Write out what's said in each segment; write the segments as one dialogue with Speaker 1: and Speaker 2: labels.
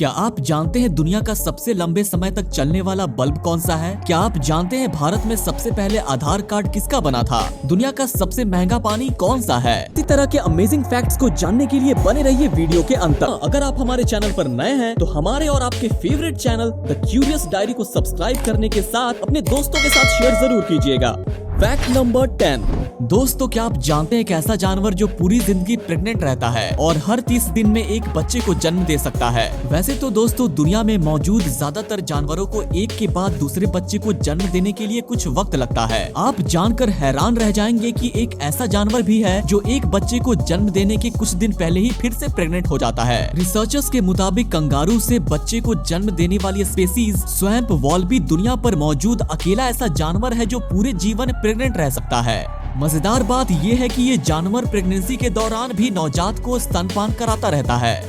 Speaker 1: क्या आप जानते हैं दुनिया का सबसे लंबे समय तक चलने वाला बल्ब कौन सा है? क्या आप जानते हैं भारत में सबसे पहले आधार कार्ड किसका बना था? दुनिया का सबसे महंगा पानी कौन सा है? इसी तरह के अमेजिंग फैक्ट्स को जानने के लिए बने रहिए वीडियो के अंत तक। अगर आप हमारे चैनल पर नए हैं तो हमारे और आपके favourite channel the curious diary को सब्सक्राइब करने के साथ अपने दोस्तों के साथ शेयर जरूर कीजिएगा। Fact number 10। दोस्तों, क्या आप जानते हैं एक ऐसा जानवर जो पूरी जिंदगी प्रेग्नेंट रहता है और हर 30 दिन में एक बच्चे को जन्म दे सकता है? वैसे तो दोस्तों, दुनिया में मौजूद ज्यादातर जानवरों को एक के बाद दूसरे बच्चे को जन्म देने के लिए कुछ वक्त लगता है। आप जानकर हैरान रह जाएंगे कि एक ऐसा जानवर भी है जो एक बच्चे को जन्म देने के कुछ दिन पहले ही फिर से प्रेग्नेंट हो जाता है। रिसर्चर्स के मुताबिक कंगारू से बच्चे को जन्म देने वाली स्पेसीज स्वैम्प वॉल्बी दुनिया पर मौजूद अकेला ऐसा जानवर है जो पूरे जीवन प्रेग्नेंट रह सकता है। मजेदार बात यह है कि ये जानवर प्रेगनेंसी के दौरान भी नवजात को स्तनपान कराता रहता है।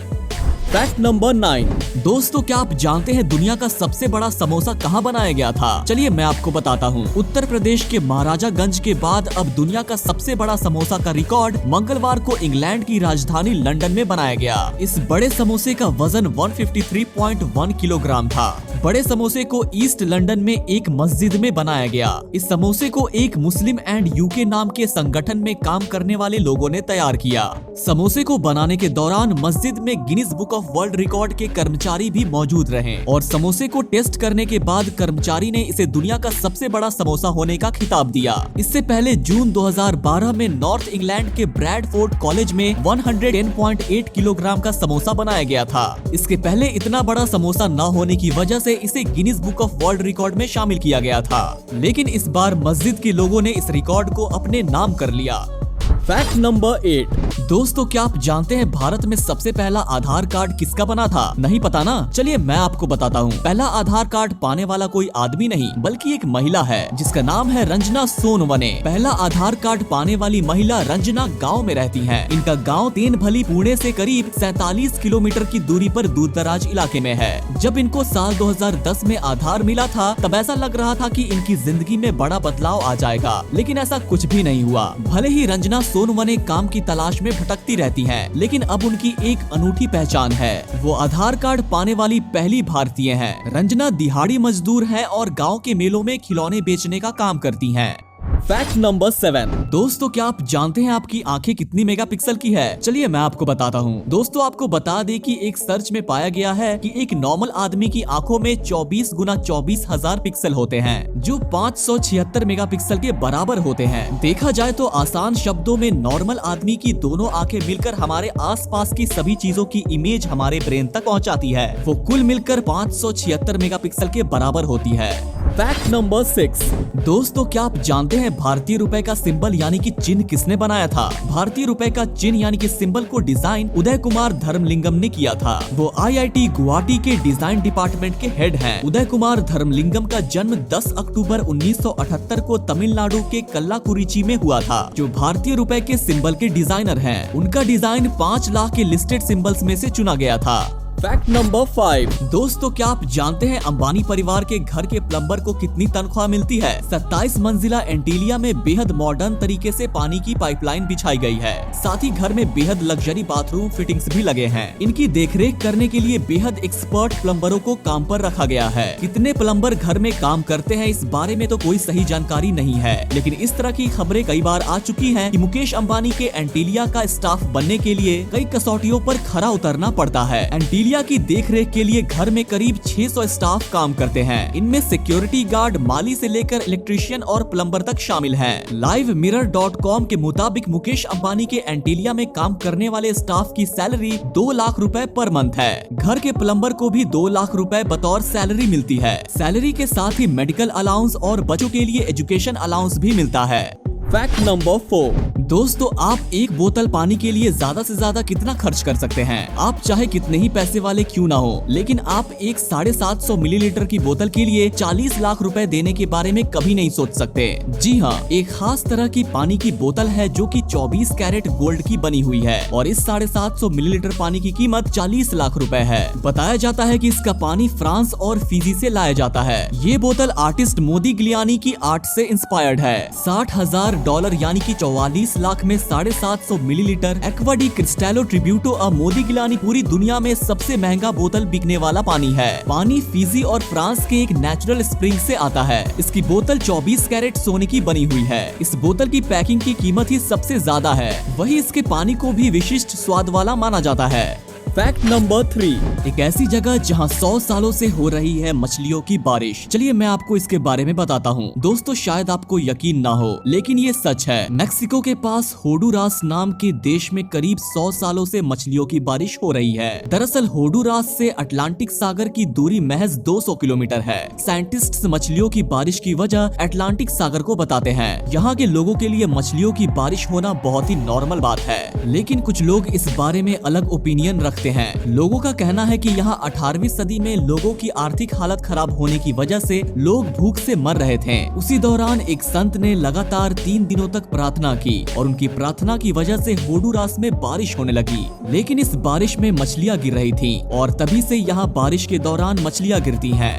Speaker 1: Fact number 9। दोस्तों, क्या आप जानते हैं दुनिया का सबसे बड़ा समोसा कहाँ बनाया गया था? चलिए मैं आपको बताता हूँ। उत्तर प्रदेश के महाराजागंज के बाद अब दुनिया का सबसे बड़ा समोसा का रिकॉर्ड मंगलवार को इंग्लैंड की राजधानी लंदन में बनाया गया। इस बड़े समोसे का वजन 153.1 किलोग्राम था। बड़े समोसे को ईस्ट लंदन में एक मस्जिद में बनाया गया। इस समोसे को एक मुस्लिम एंड यूके नाम के संगठन में काम करने वाले लोगों ने तैयार किया। समोसे को बनाने के दौरान मस्जिद में Guinness book of world record के कर्मचारी भी मौजूद रहे और समोसे को टेस्ट करने के बाद कर्मचारी ने इसे दुनिया का सबसे बड़ा समोसा होने का खिताब दिया। इससे पहले जून 2012 में नॉर्थ इंग्लैंड के ब्रैडफोर्ड कॉलेज में 110.8 किलोग्राम का समोसा बनाया गया था। इसके पहले इतना बड़ा समोसा न होने की वजह से इसे Guinness book of world record में शामिल किया गया था, लेकिन इस बार मस्जिद के लोगों ने इस रिकॉर्ड को अपने नाम कर लिया। Fact number 8। दोस्तों, क्या आप जानते हैं भारत में सबसे पहला आधार कार्ड किसका बना था? नहीं पता ना? चलिए मैं आपको बताता हूँ। पहला आधार कार्ड पाने वाला कोई आदमी नहीं बल्कि एक महिला है जिसका नाम है रंजना सोनवने। पहला आधार कार्ड पाने वाली महिला रंजना गाँव में रहती है। इनका गाँव तेनभली पुणे से करीब 47 किलोमीटर की दूरी पर दूर दराज इलाके में है। जब इनको साल 2010 में आधार मिला था तब ऐसा लग रहा था कि इनकी जिंदगी में बड़ा बदलाव आ जाएगा, लेकिन ऐसा कुछ भी नहीं हुआ। भले ही रंजना सोनवने काम की तलाश में भटकती रहती हैं, लेकिन अब उनकी एक अनूठी पहचान है। वो आधार कार्ड पाने वाली पहली भारतीय हैं। रंजना दिहाड़ी मजदूर है और गांव के मेलों में खिलौने बेचने का काम करती हैं। Fact number 7। दोस्तों, क्या आप जानते हैं आपकी आंखें कितनी मेगापिक्सल की है? चलिए मैं आपको बताता हूँ। दोस्तों, आपको बता दें कि एक सर्च में पाया गया है कि एक नॉर्मल आदमी की आंखों में 24 गुना 24,000 पिक्सल होते हैं, जो 576 मेगापिक्सल के बराबर होते हैं। देखा जाए तो आसान शब्दों में नॉर्मल आदमी की दोनों आंखें मिलकर हमारे आसपास की सभी चीजों की इमेज हमारे ब्रेन तक पहुँचाती है। वो कुल मिलकर 576 मेगापिक्सल के बराबर होती है। Fact number 6। दोस्तों, क्या आप जानते हैं भारतीय रुपए का सिंबल यानी कि चिन्ह किसने बनाया था? भारतीय रुपए का चिन्ह यानी कि सिंबल को डिजाइन उदय कुमार धर्मलिंगम ने किया था। वो IIT गुवाहाटी के डिजाइन डिपार्टमेंट के हेड हैं। उदय कुमार धर्मलिंगम का जन्म 10 अक्टूबर 1978 को तमिलनाडु के कल्लाकुरिची में हुआ था, जो भारतीय रुपए के सिंबल के डिजाइनर हैं। उनका डिजाइन 5 लाख के लिस्टेड सिंबल्स में से चुना गया था। Fact number 5। दोस्तों, क्या आप जानते हैं अंबानी परिवार के घर के प्लम्बर को कितनी तनख्वाह मिलती है? 27 मंजिला एंटीलिया में बेहद मॉडर्न तरीके से पानी की पाइपलाइन बिछाई गई है। साथ ही घर में बेहद लग्जरी बाथरूम फिटिंग्स भी लगे हैं। इनकी देखरेख करने के लिए बेहद एक्सपर्ट प्लम्बरों को काम पर रखा गया है। कितने प्लम्बर घर में काम करते हैं इस बारे में तो कोई सही जानकारी नहीं है, लेकिन इस तरह की खबरें कई बार आ चुकी हैं कि मुकेश अंबानी के एंटीलिया का स्टाफ बनने के लिए कई कसौटियों पर खरा उतरना पड़ता है। एंटीलिया की देखरेख के लिए घर में करीब 600 स्टाफ काम करते हैं। इनमें सिक्योरिटी गार्ड, माली से लेकर इलेक्ट्रीशियन और प्लम्बर तक शामिल हैं। LiveMirror.com के मुताबिक मुकेश अंबानी के एंटीलिया में काम करने वाले स्टाफ की सैलरी 2 लाख रुपए पर मंथ है। घर के प्लम्बर को भी 2 लाख रुपए बतौर सैलरी मिलती है। सैलरी के साथ ही मेडिकल अलाउंस और बच्चों के लिए एजुकेशन अलाउंस भी मिलता है। Fact number 4। दोस्तों, आप एक बोतल पानी के लिए ज्यादा से ज्यादा कितना खर्च कर सकते हैं? आप चाहे कितने ही पैसे वाले क्यों ना हो, लेकिन आप एक 750 मिलीलीटर की बोतल के लिए 40 लाख रुपए देने के बारे में कभी नहीं सोच सकते। जी हाँ, एक खास तरह की पानी की बोतल है जो कि 24 कैरेट गोल्ड की बनी हुई है और इस 750 मिलीलीटर पानी की कीमत 40 लाख रुपए है। बताया जाता है कि इसका पानी फ्रांस और फिजी से लाया जाता है। ये बोतल आर्टिस्ट मोदी गिलियानी की आर्ट से इंस्पायर्ड है। $60,000 यानी कि 44 20 लाख में 750 मिलीलीटर एक्वा डी क्रिस्टलो ट्रिब्यूटो अ मोदी गिलानी पूरी दुनिया में सबसे महंगा बोतल बिकने वाला पानी है। पानी फिजी और फ्रांस के एक नेचुरल स्प्रिंग से आता है। इसकी बोतल 24 कैरेट सोने की बनी हुई है। इस बोतल की पैकिंग की कीमत ही सबसे ज्यादा है। वही इसके पानी को भी विशिष्ट स्वाद वाला माना जाता है। फैक्ट नंबर 3, एक ऐसी जगह जहां 100 सालों से हो रही है मछलियों की बारिश। चलिए मैं आपको इसके बारे में बताता हूं। दोस्तों शायद आपको यकीन ना हो, लेकिन ये सच है। मेक्सिको के पास होंडुरास नाम के देश में करीब 100 सालों से मछलियों की बारिश हो रही है। दरअसल होंडुरास से अटलांटिक सागर की दूरी महज 200 किलोमीटर है। साइंटिस्ट्स मछलियों की बारिश की वजह अटलांटिक सागर को बताते हैं। यहाँ के लोगों के लिए मछलियों की बारिश होना बहुत ही नॉर्मल बात है, लेकिन कुछ लोग इस बारे में अलग ओपिनियन रखते हैं। लोगों का कहना है कि यहाँ 18वीं सदी में लोगों की आर्थिक हालत खराब होने की वजह से लोग भूख से मर रहे थे। उसी दौरान एक संत ने लगातार 3 दिनों तक प्रार्थना की और उनकी प्रार्थना की वजह से होंडुरास में बारिश होने लगी। लेकिन इस बारिश में मछलियाँ गिर रही थीं और तभी से यहाँ बारिश के दौरान मछलियाँ गिरती हैं।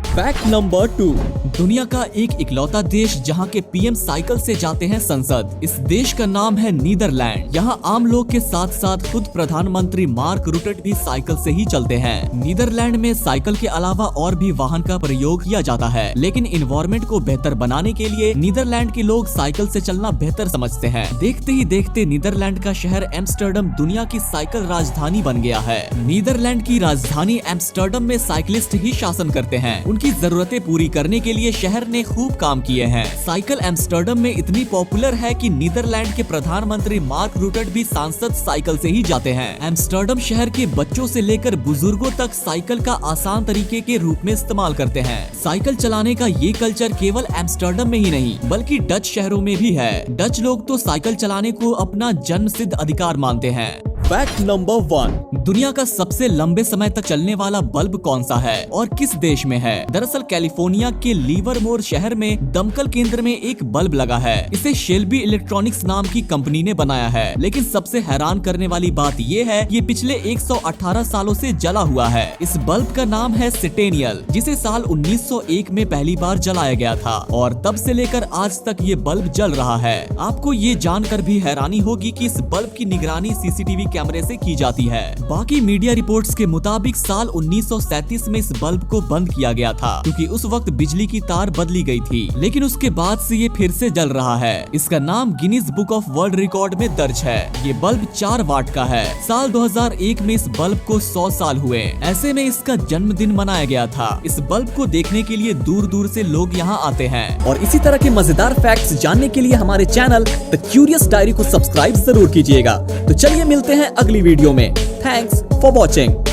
Speaker 1: फैक्ट नंबर 2, दुनिया का एक इकलौता देश जहां के पीएम साइकिल से जाते हैं संसद। इस देश का नाम है नीदरलैंड। यहां आम लोग के साथ साथ खुद प्रधानमंत्री मार्क रुटे भी साइकिल से ही चलते हैं। नीदरलैंड में साइकिल के अलावा और भी वाहन का प्रयोग किया जाता है, लेकिन इन्वायरमेंट को बेहतर बनाने के लिए नीदरलैंड के लोग साइकिल से चलना बेहतर समझते हैं। देखते ही देखते नीदरलैंड का शहर एम्स्टर्डम दुनिया की साइकिल राजधानी बन गया है। नीदरलैंड की राजधानी एम्स्टर्डम में साइकिलिस्ट ही शासन करते हैं। उनकी जरूरतें पूरी करने के लिए शहर ने खूब काम किए हैं। साइकिल एम्स्टर्डम में इतनी पॉपुलर है कि नीदरलैंड के प्रधानमंत्री मार्क रुटे भी सांसद साइकिल से ही जाते हैं। एम्स्टर्डम शहर के बच्चों से लेकर बुजुर्गों तक साइकिल का आसान तरीके के रूप में इस्तेमाल करते हैं। साइकिल चलाने का ये कल्चर केवल एम्स्टर्डम में ही नहीं बल्कि डच शहरों में भी है। डच लोग तो साइकिल चलाने को अपना जन्मसिद्ध अधिकार मानते हैं। फैक्ट नंबर 1, दुनिया का सबसे लंबे समय तक चलने वाला बल्ब कौन सा है और किस देश में है? दरअसल कैलिफोर्निया के लिवरमोर शहर में दमकल केंद्र में एक बल्ब लगा है। इसे शेल्बी इलेक्ट्रॉनिक्स नाम की कंपनी ने बनाया है। लेकिन सबसे हैरान करने वाली बात ये है, ये पिछले 118 सालों से जला हुआ है। इस बल्ब का नाम है सेटेनियल, जिसे साल 1901 में पहली बार जलाया गया था और तब से लेकर आज तक ये बल्ब जल रहा है। आपको ये जानकर भी हैरानी होगी कि इस बल्ब की निगरानी सीसीटीवी कैमरे से की जाती है। बाकी मीडिया रिपोर्ट्स के मुताबिक साल 1937 में इस बल्ब को बंद किया गया था क्योंकि उस वक्त बिजली की तार बदली गई थी, लेकिन उसके बाद से ये फिर से जल रहा है। इसका नाम Guinness book of world record में दर्ज है। ये बल्ब 4 वाट का है। साल 2001 में इस बल्ब को 100 साल हुए। ऐसे में इसका जन्मदिन मनाया गया था। इस बल्ब को देखने के लिए दूर दूर से लोग यहाँ आते हैं। और इसी तरह के मजेदार फैक्ट्स जानने के लिए हमारे चैनल द क्यूरियस डायरी को सब्सक्राइब जरूर कीजिएगा। तो चलिए मिलते हैं अगली वीडियो में। Thanks for watching.